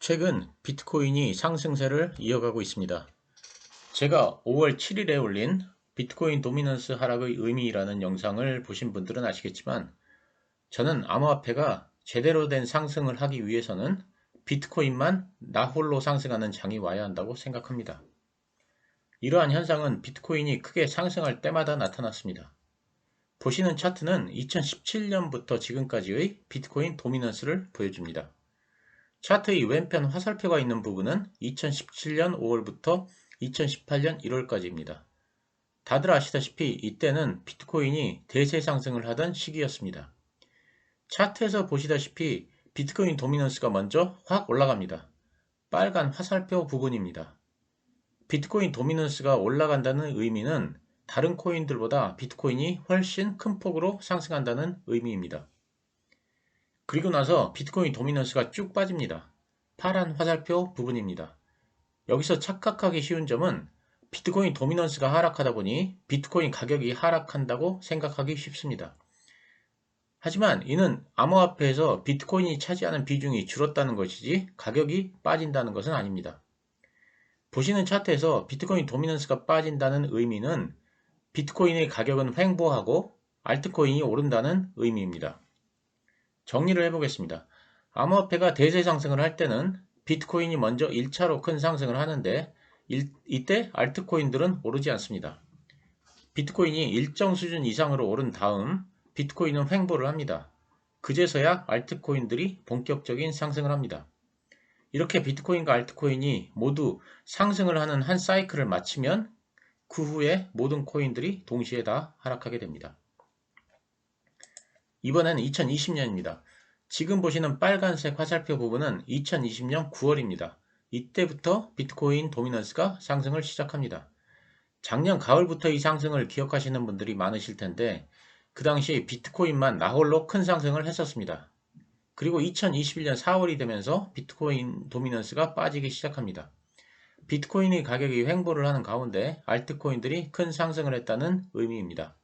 최근 비트코인이 상승세를 이어가고 있습니다. 제가 5월 7일에 올린 비트코인 도미넌스 하락의 의미라는 영상을 보신 분들은 아시겠지만 저는 암호화폐가 제대로 된 상승을 하기 위해서는 비트코인만 나홀로 상승하는 장이 와야 한다고 생각합니다. 이러한 현상은 비트코인이 크게 상승할 때마다 나타났습니다. 보시는 차트는 2017년부터 지금까지의 비트코인 도미넌스를 보여줍니다. 차트의 왼편 화살표가 있는 부분은 2017년 5월부터 2018년 1월까지입니다. 다들 아시다시피 이때는 비트코인이 대세 상승을 하던 시기였습니다. 차트에서 보시다시피 비트코인 도미넌스가 먼저 확 올라갑니다. 빨간 화살표 부분입니다. 비트코인 도미넌스가 올라간다는 의미는 다른 코인들보다 비트코인이 훨씬 큰 폭으로 상승한다는 의미입니다. 그리고 나서 비트코인 도미넌스가 쭉 빠집니다. 파란 화살표 부분입니다. 여기서 착각하기 쉬운 점은 비트코인 도미넌스가 하락하다 보니 비트코인 가격이 하락한다고 생각하기 쉽습니다. 하지만 이는 암호화폐에서 비트코인이 차지하는 비중이 줄었다는 것이지 가격이 빠진다는 것은 아닙니다. 보시는 차트에서 비트코인 도미넌스가 빠진다는 의미는 비트코인의 가격은 횡보하고 알트코인이 오른다는 의미입니다. 정리를 해보겠습니다. 암호화폐가 대세 상승을 할 때는 비트코인이 먼저 1차로 큰 상승을 하는데 이때 알트코인들은 오르지 않습니다. 비트코인이 일정 수준 이상으로 오른 다음 비트코인은 횡보를 합니다. 그제서야 알트코인들이 본격적인 상승을 합니다. 이렇게 비트코인과 알트코인이 모두 상승을 하는 한 사이클을 마치면 그 후에 모든 코인들이 동시에 다 하락하게 됩니다. 이번엔 2020년입니다. 지금 보시는 빨간색 화살표 부분은 2020년 9월입니다. 이때부터 비트코인 도미넌스가 상승을 시작합니다. 작년 가을부터 이 상승을 기억하시는 분들이 많으실 텐데 그 당시 비트코인만 나홀로 큰 상승을 했었습니다. 그리고 2021년 4월이 되면서 비트코인 도미넌스가 빠지기 시작합니다. 비트코인의 가격이 횡보를 하는 가운데 알트코인들이 큰 상승을 했다는 의미입니다.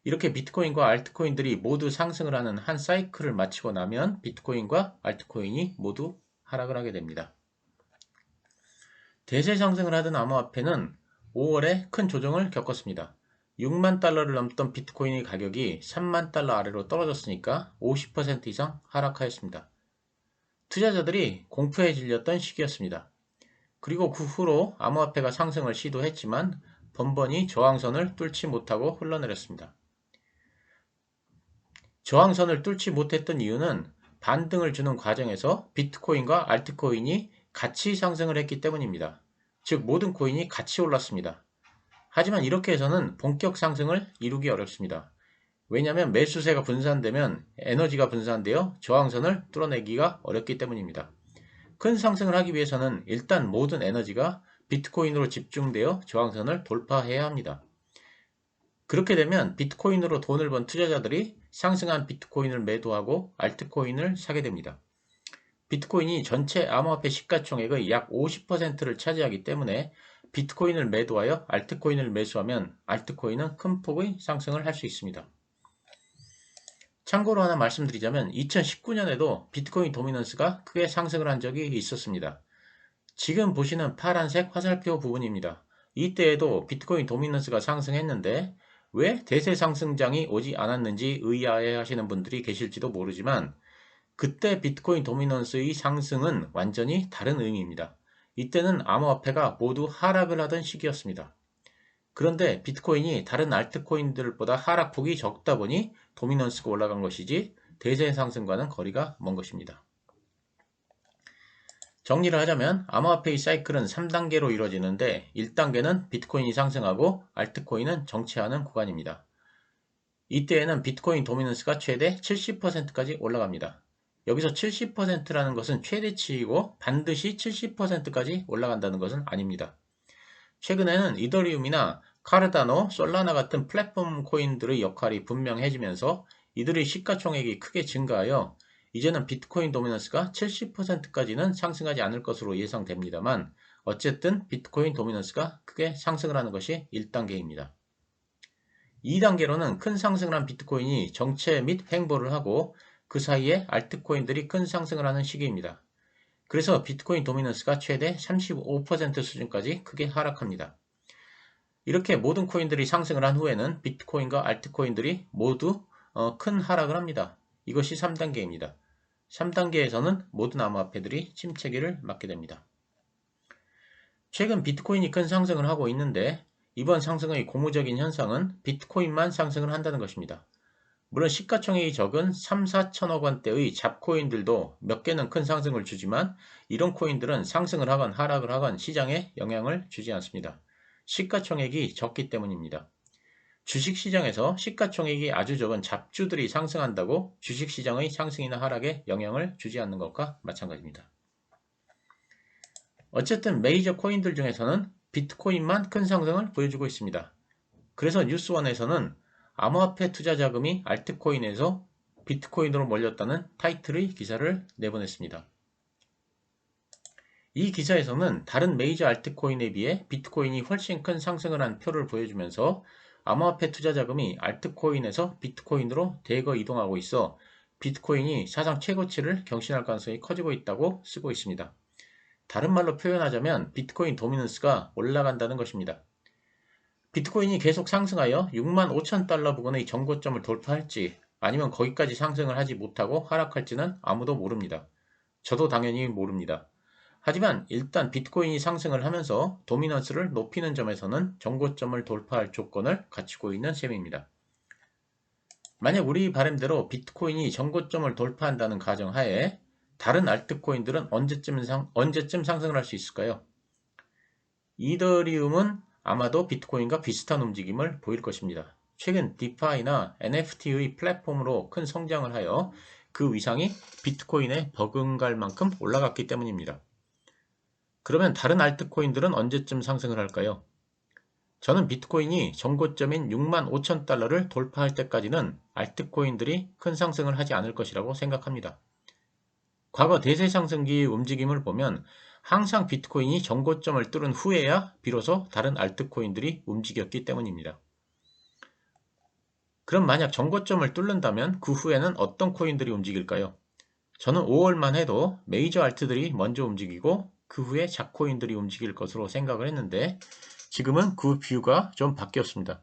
이렇게 비트코인과 알트코인들이 모두 상승을 하는 한 사이클을 마치고 나면 비트코인과 알트코인이 모두 하락을 하게 됩니다. 대세 상승을 하던 암호화폐는 5월에 큰 조정을 겪었습니다. 6만 달러를 넘던 비트코인의 가격이 3만 달러 아래로 떨어졌으니까 50% 이상 하락하였습니다. 투자자들이 공포에 질렸던 시기였습니다. 그리고 그 후로 암호화폐가 상승을 시도했지만 번번이 저항선을 뚫지 못하고 흘러내렸습니다. 저항선을 뚫지 못했던 이유는 반등을 주는 과정에서 비트코인과 알트코인이 같이 상승을 했기 때문입니다. 즉 모든 코인이 같이 올랐습니다. 하지만 이렇게 해서는 본격 상승을 이루기 어렵습니다. 왜냐하면 매수세가 분산되면 에너지가 분산되어 저항선을 뚫어내기가 어렵기 때문입니다. 큰 상승을 하기 위해서는 일단 모든 에너지가 비트코인으로 집중되어 저항선을 돌파해야 합니다. 그렇게 되면 비트코인으로 돈을 번 투자자들이 상승한 비트코인을 매도하고 알트코인을 사게 됩니다. 비트코인이 전체 암호화폐 시가총액의 약 50%를 차지하기 때문에 비트코인을 매도하여 알트코인을 매수하면 알트코인은 큰 폭의 상승을 할 수 있습니다. 참고로 하나 말씀드리자면 2019년에도 비트코인 도미넌스가 크게 상승을 한 적이 있었습니다. 지금 보시는 파란색 화살표 부분입니다. 이때에도 비트코인 도미넌스가 상승했는데 왜 대세 상승장이 오지 않았는지 의아해 하시는 분들이 계실지도 모르지만 그때 비트코인 도미넌스의 상승은 완전히 다른 의미입니다. 이때는 암호화폐가 모두 하락을 하던 시기였습니다. 그런데 비트코인이 다른 알트코인들보다 하락폭이 적다 보니 도미넌스가 올라간 것이지 대세 상승과는 거리가 먼 것입니다. 정리를 하자면 암호화폐의 사이클은 3단계로 이루어지는데 1단계는 비트코인이 상승하고 알트코인은 정체하는 구간입니다. 이때에는 비트코인 도미넌스가 최대 70%까지 올라갑니다. 여기서 70%라는 것은 최대치이고 반드시 70%까지 올라간다는 것은 아닙니다. 최근에는 이더리움이나 카르다노, 솔라나 같은 플랫폼 코인들의 역할이 분명해지면서 이들의 시가총액이 크게 증가하여 이제는 비트코인 도미넌스가 70%까지는 상승하지 않을 것으로 예상됩니다만 어쨌든 비트코인 도미넌스가 크게 상승을 하는 것이 1단계입니다. 2단계로는 큰 상승을 한 비트코인이 정체 및 횡보를 하고 그 사이에 알트코인들이 큰 상승을 하는 시기입니다. 그래서 비트코인 도미넌스가 최대 35% 수준까지 크게 하락합니다. 이렇게 모든 코인들이 상승을 한 후에는 비트코인과 알트코인들이 모두 큰 하락을 합니다. 이것이 3단계입니다. 3단계에서는 모든 암호화폐들이 침체기를 맞게 됩니다. 최근 비트코인이 큰 상승을 하고 있는데 이번 상승의 고무적인 현상은 비트코인만 상승을 한다는 것입니다. 물론 시가총액이 적은 3, 4천억 원대의 잡코인들도 몇 개는 큰 상승을 주지만 이런 코인들은 상승을 하건 하락을 하건 시장에 영향을 주지 않습니다. 시가총액이 적기 때문입니다. 주식시장에서 시가총액이 아주 적은 잡주들이 상승한다고 주식시장의 상승이나 하락에 영향을 주지 않는 것과 마찬가지입니다. 어쨌든 메이저 코인들 중에서는 비트코인만 큰 상승을 보여주고 있습니다. 그래서 뉴스원에서는 암호화폐 투자 자금이 알트코인에서 비트코인으로 몰렸다는 타이틀의 기사를 내보냈습니다. 이 기사에서는 다른 메이저 알트코인에 비해 비트코인이 훨씬 큰 상승을 한 표를 보여주면서 암호화폐 투자 자금이 알트코인에서 비트코인으로 대거 이동하고 있어 비트코인이 사상 최고치를 경신할 가능성이 커지고 있다고 쓰고 있습니다. 다른 말로 표현하자면 비트코인 도미넌스가 올라간다는 것입니다. 비트코인이 계속 상승하여 6만 5천 달러 부근의 정고점을 돌파할지 아니면 거기까지 상승을 하지 못하고 하락할지는 아무도 모릅니다. 저도 당연히 모릅니다. 하지만 일단 비트코인이 상승을 하면서 도미넌스를 높이는 점에서는 정고점을 돌파할 조건을 갖추고 있는 셈입니다. 만약 우리 바람대로 비트코인이 정고점을 돌파한다는 가정하에 다른 알트코인들은 언제쯤 상승을 할 수 있을까요? 이더리움은 아마도 비트코인과 비슷한 움직임을 보일 것입니다. 최근 디파이나 NFT의 플랫폼으로 큰 성장을 하여 그 위상이 비트코인에 버금갈 만큼 올라갔기 때문입니다. 그러면 다른 알트코인들은 언제쯤 상승을 할까요? 저는 비트코인이 정고점인 6만 5천 달러를 돌파할 때까지는 알트코인들이 큰 상승을 하지 않을 것이라고 생각합니다. 과거 대세 상승기의 움직임을 보면 항상 비트코인이 정고점을 뚫은 후에야 비로소 다른 알트코인들이 움직였기 때문입니다. 그럼 만약 정고점을 뚫는다면 그 후에는 어떤 코인들이 움직일까요? 저는 5월만 해도 메이저 알트들이 먼저 움직이고 그 후에 잡코인들이 움직일 것으로 생각을 했는데 지금은 그 뷰가 좀 바뀌었습니다.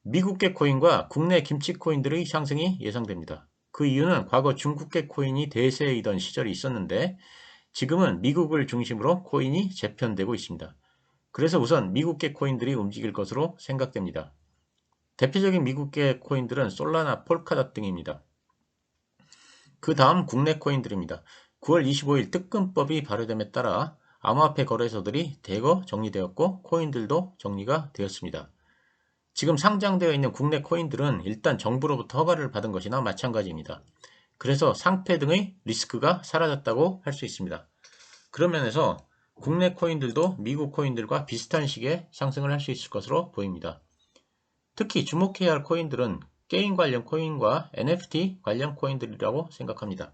미국계 코인과 국내 김치 코인들의 상승이 예상됩니다. 그 이유는 과거 중국계 코인이 대세이던 시절이 있었는데 지금은 미국을 중심으로 코인이 재편되고 있습니다. 그래서 우선 미국계 코인들이 움직일 것으로 생각됩니다. 대표적인 미국계 코인들은 솔라나, 폴카닷 등입니다. 그 다음 국내 코인들입니다. 9월 25일 특근법이 발효됨에 따라 암호화폐 거래소들이 대거 정리되었고 코인들도 정리가 되었습니다. 지금 상장되어 있는 국내 코인들은 일단 정부로부터 허가를 받은 것이나 마찬가지입니다. 그래서 상폐 등의 리스크가 사라졌다고 할 수 있습니다. 그런 면에서 국내 코인들도 미국 코인들과 비슷한 시기에 상승을 할 수 있을 것으로 보입니다. 특히 주목해야 할 코인들은 게임 관련 코인과 NFT 관련 코인들이라고 생각합니다.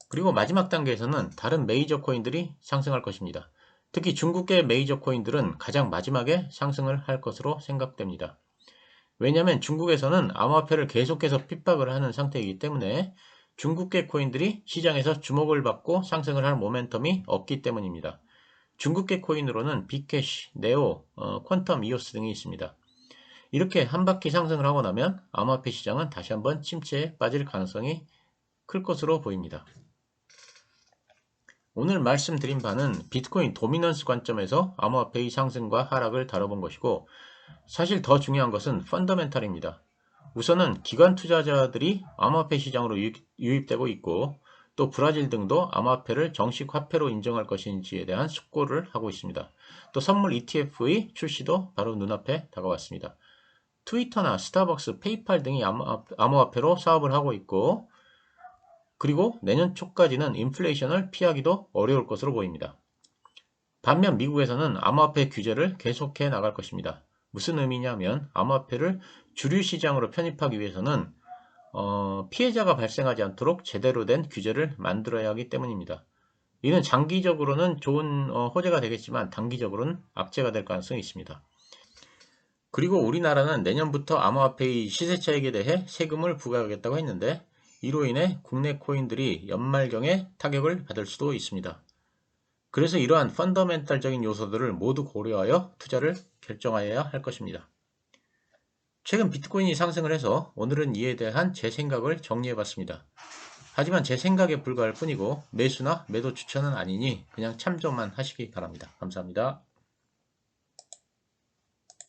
그리고 마지막 단계에서는 다른 메이저 코인들이 상승할 것입니다. 특히 중국계 메이저 코인들은 가장 마지막에 상승을 할 것으로 생각됩니다. 왜냐하면 중국에서는 암호화폐를 계속해서 핍박을 하는 상태이기 때문에 중국계 코인들이 시장에서 주목을 받고 상승을 할 모멘텀이 없기 때문입니다. 중국계 코인으로는 비캐시, 네오, 퀀텀 이오스 등이 있습니다. 이렇게 한 바퀴 상승을 하고 나면 암호화폐 시장은 다시 한번 침체에 빠질 가능성이 클 것으로 보입니다. 오늘 말씀드린 바는 비트코인 도미넌스 관점에서 암호화폐의 상승과 하락을 다뤄본 것이고 사실 더 중요한 것은 펀더멘탈입니다. 우선은 기관 투자자들이 암호화폐 시장으로 유입되고 있고 또 브라질 등도 암호화폐를 정식 화폐로 인정할 것인지에 대한 숙고를 하고 있습니다. 또 선물 ETF의 출시도 바로 눈앞에 다가왔습니다. 트위터나 스타벅스, 페이팔 등이 암호화폐로 사업을 하고 있고 그리고 내년 초까지는 인플레이션을 피하기도 어려울 것으로 보입니다. 반면 미국에서는 암호화폐 규제를 계속해 나갈 것입니다. 무슨 의미냐면 암호화폐를 주류 시장으로 편입하기 위해서는 피해자가 발생하지 않도록 제대로 된 규제를 만들어야 하기 때문입니다. 이는 장기적으로는 좋은 호재가 되겠지만 단기적으로는 악재가 될 가능성이 있습니다. 그리고 우리나라는 내년부터 암호화폐의 시세 차익에 대해 세금을 부과하겠다고 했는데 이로 인해 국내 코인들이 연말경에 타격을 받을 수도 있습니다. 그래서 이러한 펀더멘탈적인 요소들을 모두 고려하여 투자를 결정하여야 할 것입니다. 최근 비트코인이 상승을 해서 오늘은 이에 대한 제 생각을 정리해 봤습니다. 하지만 제 생각에 불과할 뿐이고 매수나 매도 추천은 아니니 그냥 참조만 하시기 바랍니다. 감사합니다.